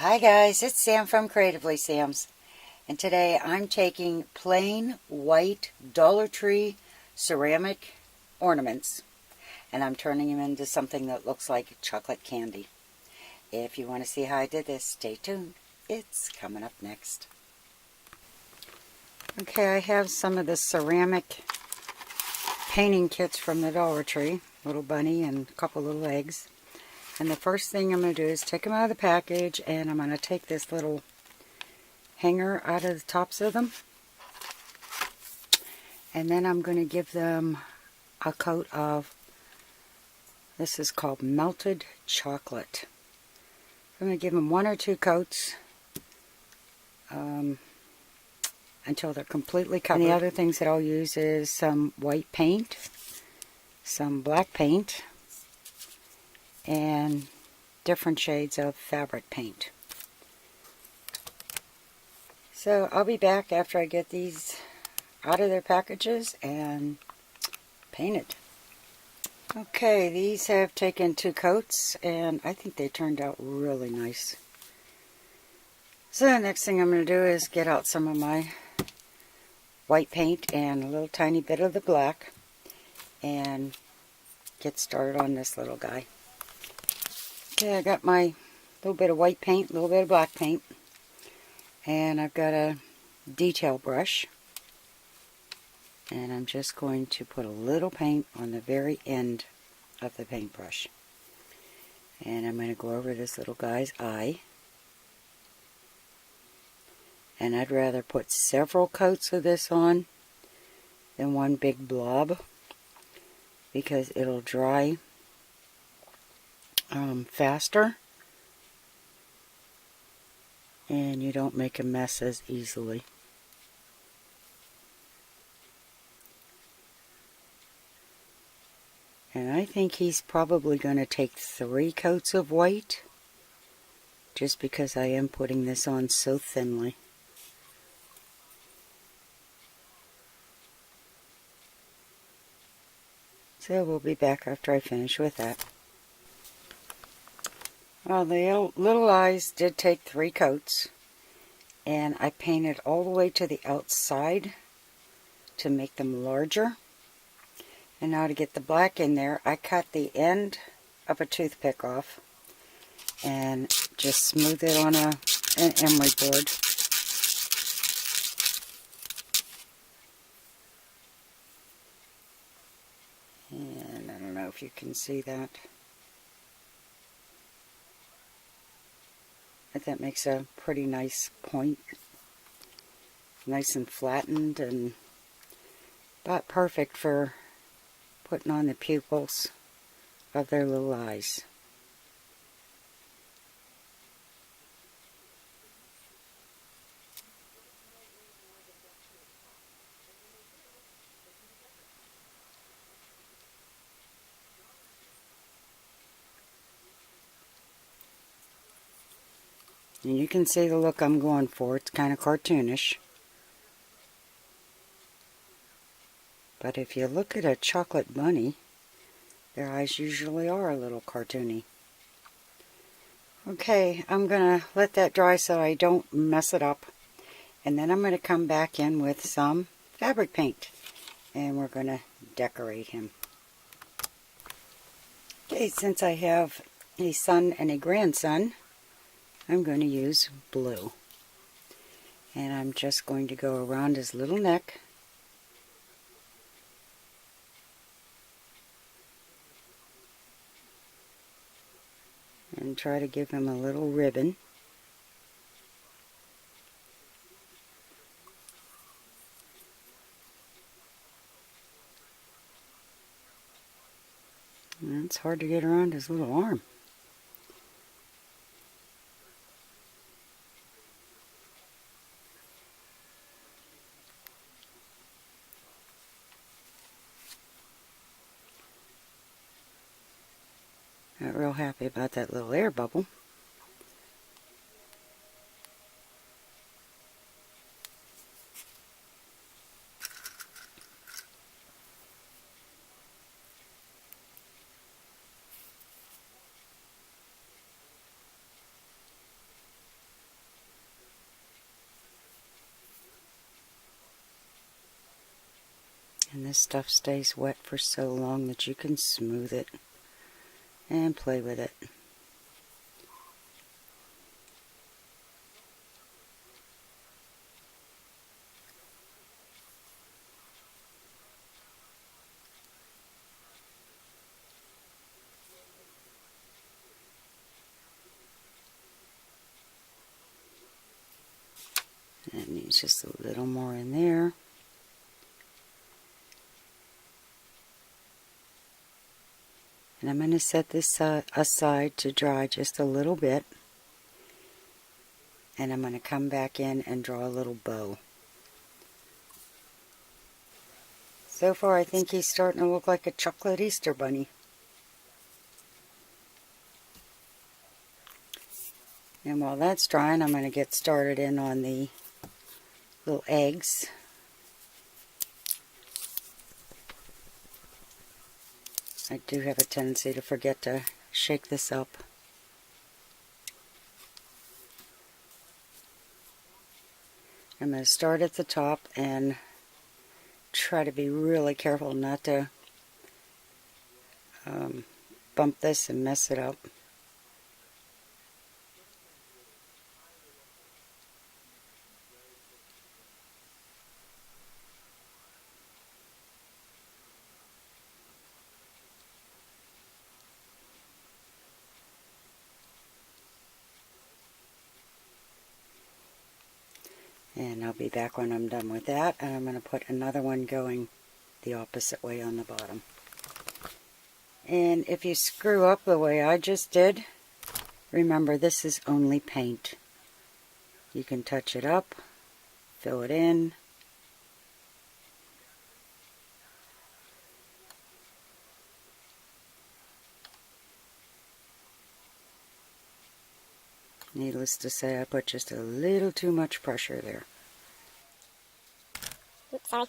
Hi guys, it's Sam from Creatively Sam's, and today I'm taking plain white Dollar Tree ceramic ornaments and I'm turning them into something that looks like chocolate candy. If you want to see how I did this, stay tuned. It's coming up next. Okay, I have some of the ceramic painting kits from the Dollar Tree, little bunny and a couple little eggs. And the first thing I'm going to do is take them out of the package, and I'm going to take this little hanger out of the tops of them. And then I'm going to give them a coat of, this is called melted chocolate. I'm going to give them 1 or 2 coats until they're completely covered. And the other things that I'll use is some white paint, some black paint, and different shades of fabric paint. So I'll be back after I get these out of their packages and painted. Okay, these have taken 2 coats and I think they turned out really nice. So the next thing I'm going to do is get out some of my white paint and a little tiny bit of the black and get started on this little guy. Okay, I got my little bit of white paint, a little bit of black paint, and I've got a detail brush, and I'm just going to put a little paint on the very end of the paintbrush. And I'm going to go over this little guy's eye. And I'd rather put several coats of this on than one big blob, because it'll dry faster and you don't make a mess as easily. And I think he's probably going to take 3 coats of white, just because I am putting this on so thinly. So we'll be back after I finish with that. Well, the little eyes did take 3 coats, and I painted all the way to the outside to make them larger. And now to get the black in there, I cut the end of a toothpick off and just smooth it on an emery board. And I don't know if you can see that. But that makes a pretty nice point. Nice and flattened, and about perfect for putting on the pupils of their little eyes. And you can see the look I'm going for. It's kind of cartoonish. But if you look at a chocolate bunny, their eyes usually are a little cartoony. Okay, I'm going to let that dry so I don't mess it up. And then I'm going to come back in with some fabric paint. And we're going to decorate him. Okay, since I have a son and a grandson, I'm going to use blue. And I'm just going to go around his little neck. And try to give him a little ribbon. And it's hard to get around his little arm. Not real happy about that little air bubble. And this stuff stays wet for so long that you can smooth it and play with it. And it needs just a little more in there. And I'm going to set this aside to dry just a little bit. And I'm going to come back in and draw a little bow. So far I think he's starting to look like a chocolate Easter bunny. And while that's drying, I'm going to get started in on the little eggs. I do have a tendency to forget to shake this up. I'm going to start at the top and try to be really careful not to bump this and mess it up. And I'll be back when I'm done with that, and I'm going to put another one going the opposite way on the bottom. And if you screw up the way I just did, remember this is only paint. You can touch it up, fill it in. Needless to say, I put just a little too much pressure there. Oops, sorry.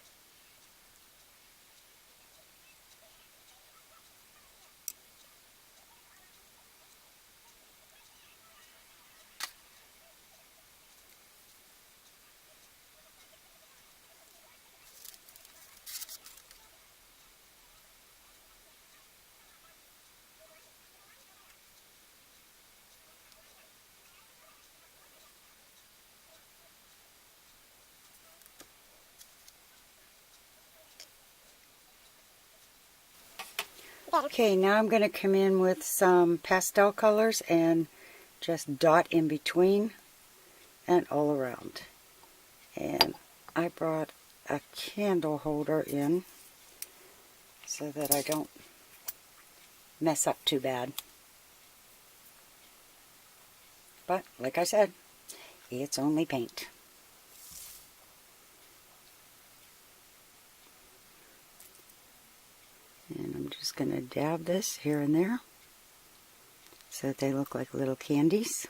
Okay, now I'm going to come in with some pastel colors and just dot in between and all around. And I brought a candle holder in so that I don't mess up too bad. But, like I said, it's only paint. And I'm just going to dab this here and there so that they look like little candies.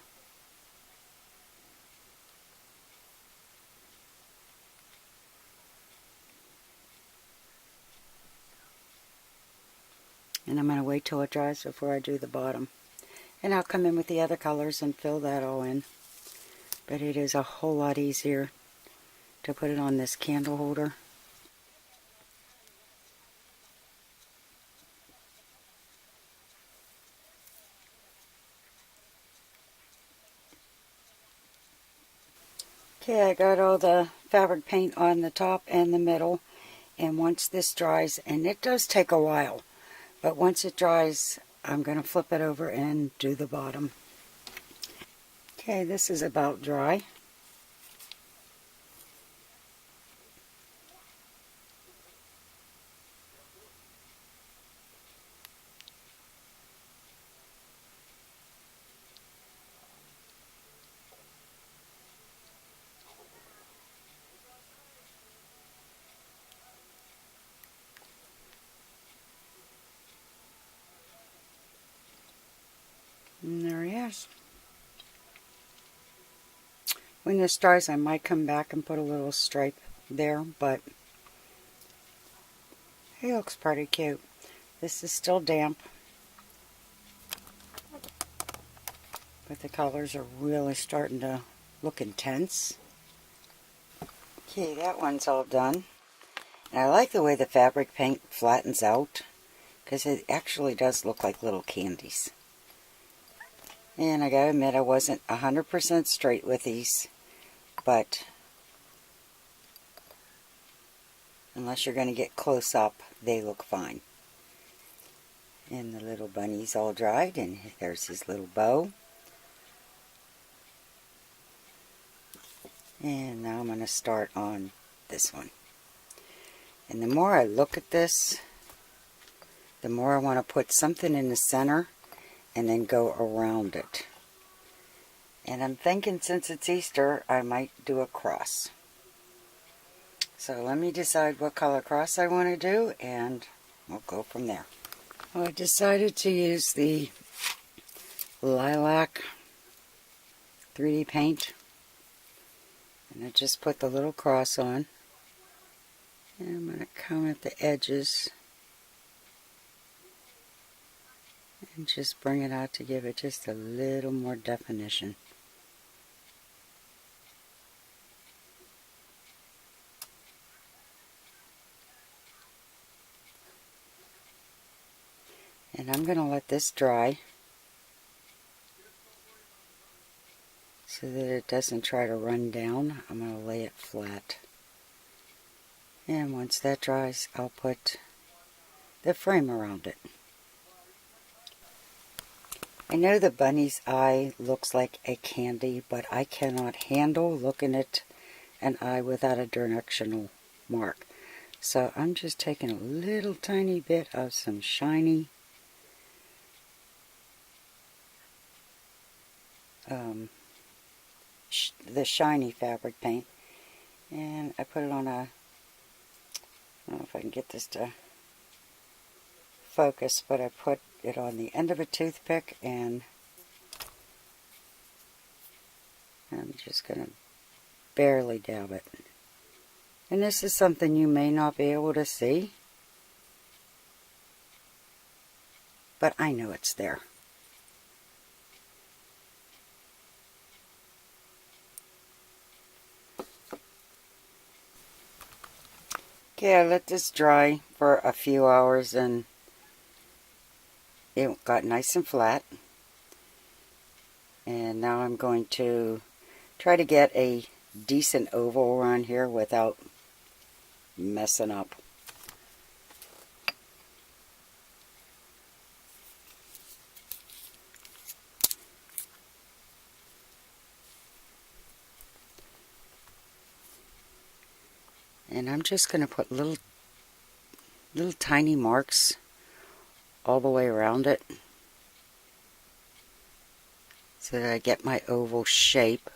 And I'm going to wait till it dries before I do the bottom. And I'll come in with the other colors and fill that all in. But it is a whole lot easier to put it on this candle holder. Okay, I got all the fabric paint on the top and the middle, and once this dries, and it does take a while, but once it dries, I'm going to flip it over and do the bottom. Okay, this is about dry. And there he is. When this dries, I might come back and put a little stripe there, but he looks pretty cute. This is still damp, but the colors are really starting to look intense. Okay, that one's all done. And I like the way the fabric paint flattens out, because it actually does look like little candies. And I gotta admit, I wasn't 100% straight with these, but unless you're going to get close up, they look fine. And the little bunny's all dried, and there's his little bow. And now I'm going to start on this one. And the more I look at this, the more I want to put something in the center and then go around it. And I'm thinking, since it's Easter, I might do a cross. So let me decide what color cross I want to do, and we'll go from there. Well, I decided to use the lilac 3D paint, and I just put the little cross on, and I'm going to come at the edges and just bring it out to give it just a little more definition. And I'm going to let this dry so that it doesn't try to run down. I'm going to lay it flat. And once that dries, I'll put the frame around it. I know the bunny's eye looks like a candy, but I cannot handle looking at an eye without a directional mark. So I'm just taking a little tiny bit of some shiny the shiny fabric paint, and I put it on a, I don't know if I can get this to focus, but I put it on the end of a toothpick, and I'm just going to barely dab it. And this is something you may not be able to see, but I know it's there. Okay, I let this dry for a few hours, and it got nice and flat. And now I'm going to try to get a decent oval around here without messing up. And I'm just going to put little tiny marks all the way around it so that I get my oval shape.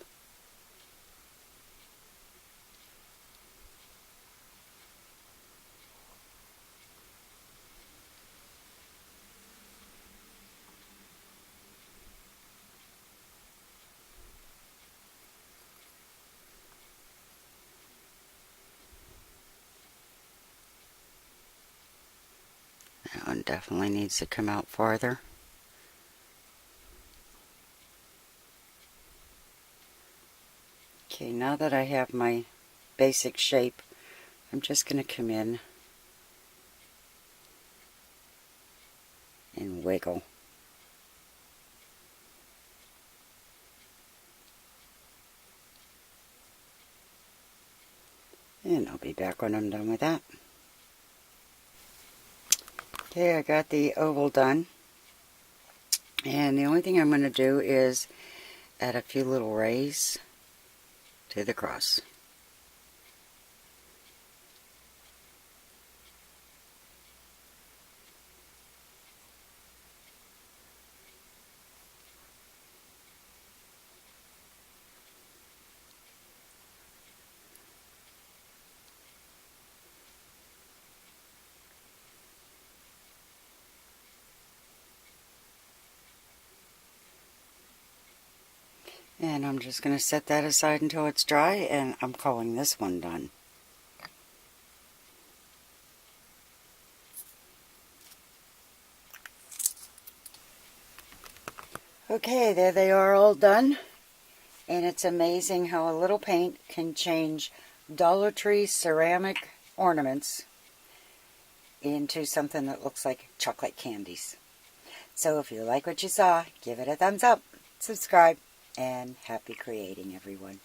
That one definitely needs to come out farther. Okay, now that I have my basic shape, I'm just going to come in and wiggle. And I'll be back when I'm done with that. Okay, I got the oval done. And the only thing I'm going to do is add a few little rays to the cross. And I'm just going to set that aside until it's dry, and I'm calling this one done. Okay, there they are, all done. And it's amazing how a little paint can change Dollar Tree Ceramic ornaments into something that looks like chocolate candies. So if you like what you saw, give it a thumbs up, subscribe, and happy creating, everyone.